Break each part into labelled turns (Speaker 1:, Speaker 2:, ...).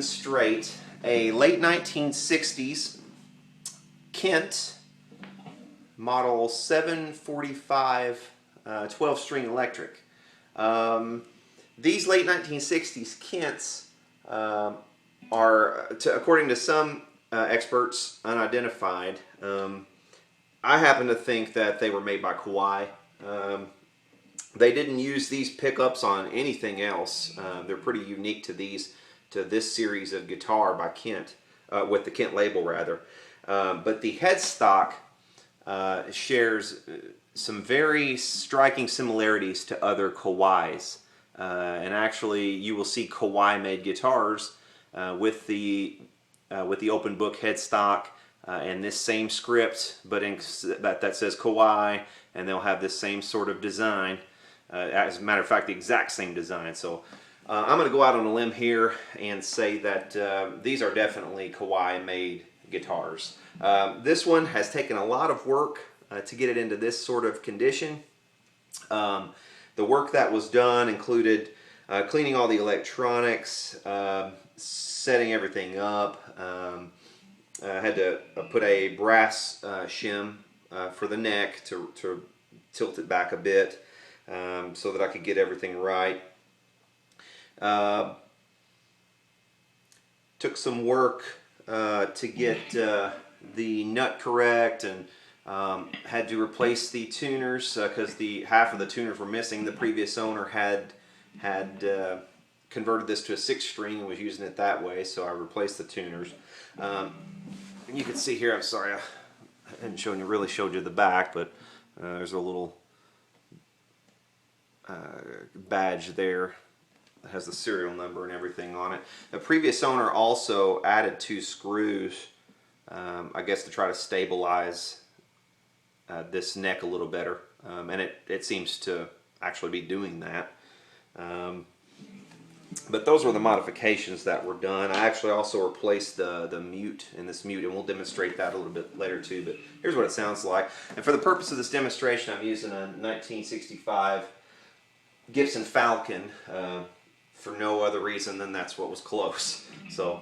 Speaker 1: demonstrate a late 1960s Kent model 745 12-string electric. These late 1960s Kents are, according to some experts, unidentified. I happen to think that they were made by Kawai. They didn't use these pickups on anything else. They're pretty unique to this series of guitar by Kent, with the Kent label rather. But the headstock shares some very striking similarities to other Kawais. And actually, you will see Kawai-made guitars with the open book headstock and this same script, but that says Kawai, and they'll have this same sort of design. As a matter of fact, the exact same design. So I'm going to go out on a limb here and say that these are definitely Kawai-made guitars. This one has taken a lot of work to get it into this sort of condition. The work that was done included cleaning all the electronics, setting everything up. I had to put a brass shim for the neck to tilt it back a bit so that I could get everything right. Took some work to get the nut correct, and had to replace the tuners because half of the tuners were missing. The previous owner had converted this to a 6-string and was using it that way, so I replaced the tuners. And you can see here, I'm sorry I hadn't really showed you the back, but there's a little badge there that has the serial number and everything on it. The previous owner also added 2 screws, I guess to try to stabilize this neck a little better, and it seems to actually be doing that. But those were the modifications that were done. I actually also replaced the mute in this mute, and we'll demonstrate that a little bit later too, but here's what it sounds like. And for the purpose of this demonstration, I'm using a 1965 Gibson Falcon for no other reason than that's what was close. So.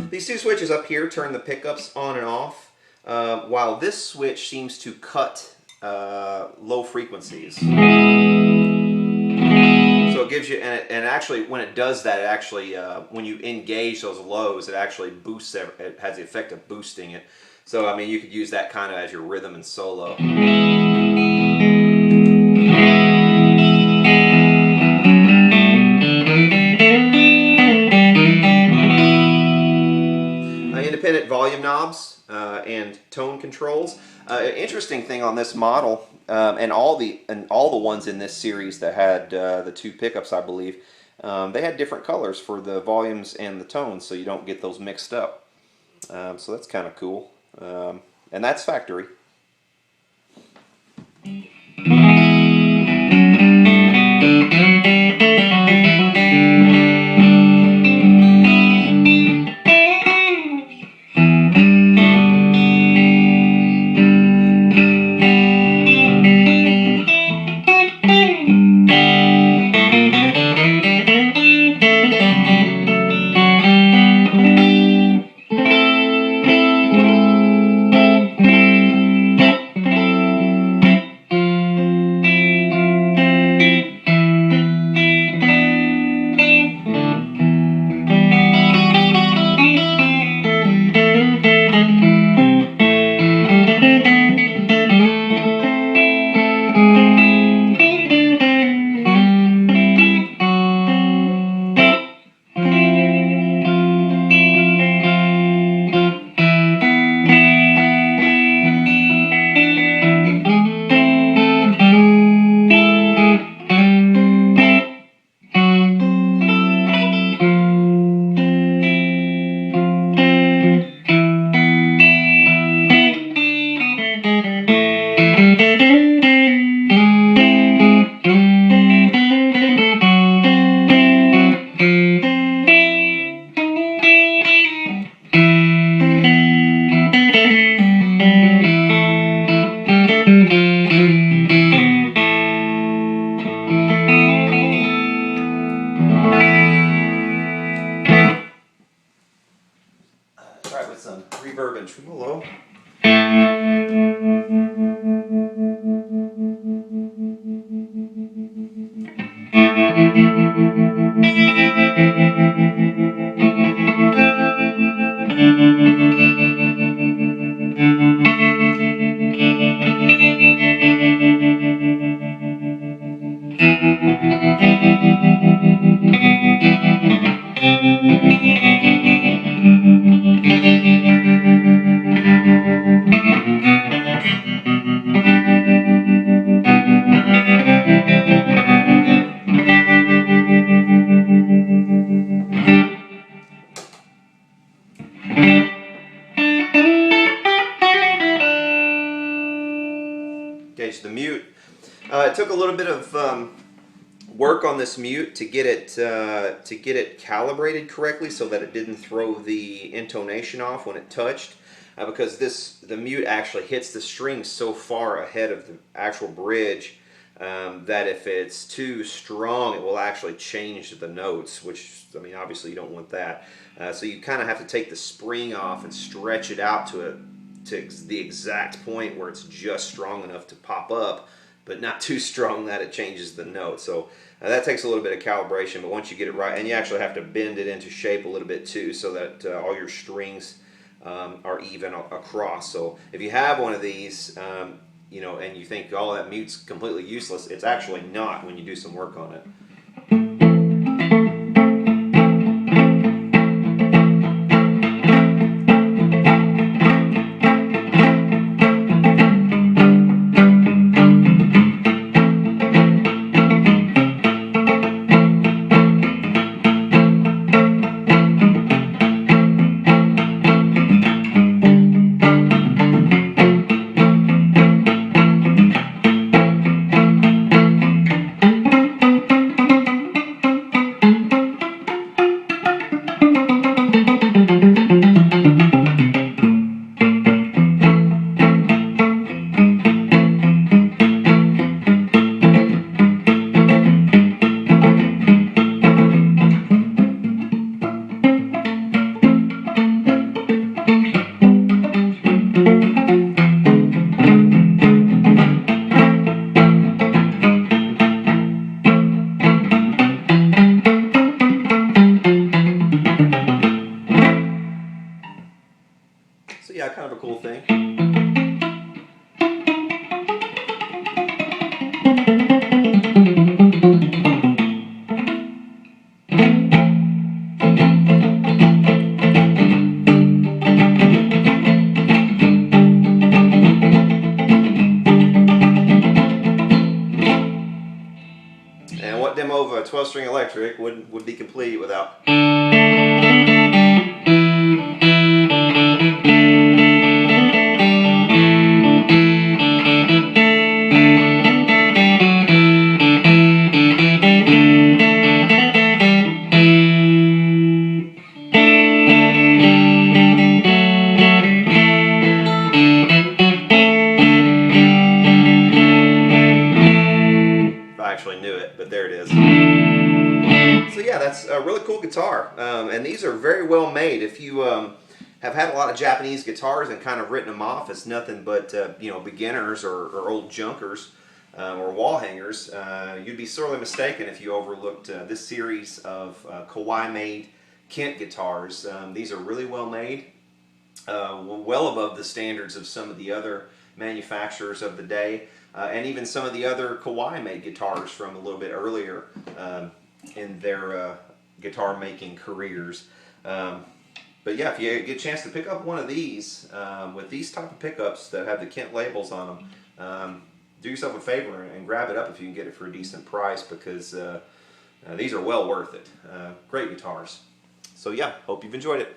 Speaker 1: These 2 switches up here turn the pickups on and off, while this switch seems to cut low frequencies. So it gives you, and actually when it does that, it actually, when you engage those lows, it actually boosts, it has the effect of boosting it. So I mean, you could use that kind of as your rhythm and solo. Independent volume knobs and tone controls. Interesting thing on this model, and all the ones in this series that had the 2 pickups, I believe, they had different colors for the volumes and the tones, so you don't get those mixed up. So that's kind of cool, and that's factory. Okay, so the mute. It took a little bit of work on this mute to get it calibrated correctly so that it didn't throw the intonation off when it touched, because the mute actually hits the strings so far ahead of the actual bridge that if it's too strong, it will actually change the notes, which, I mean, obviously you don't want that. So you kind of have to take the spring off and stretch it out to the exact point where it's just strong enough to pop up, but not too strong that it changes the note. So that takes a little bit of calibration, but once you get it right, and you actually have to bend it into shape a little bit too, so that all your strings are even across. So if you have one of these, you know, and you think, oh, that mute's completely useless, it's actually not when you do some work on it. So yeah, kind of a cool thing. And what demo of a 12-string electric would be complete without... Actually knew it, but there it is. So yeah, that's a really cool guitar, and these are very well made. If you have had a lot of Japanese guitars and kind of written them off as nothing but you know, beginners or old junkers or wall hangers, you'd be sorely mistaken if you overlooked this series of Kawai made Kent guitars. These are really well made, well above the standards of some of the other manufacturers of the day. And even some of the other Kawai made guitars from a little bit earlier in their guitar making careers. But yeah, if you get a chance to pick up one of these with these type of pickups that have the Kent labels on them, do yourself a favor and grab it up if you can get it for a decent price, because these are well worth it. Great guitars. So yeah, hope you've enjoyed it.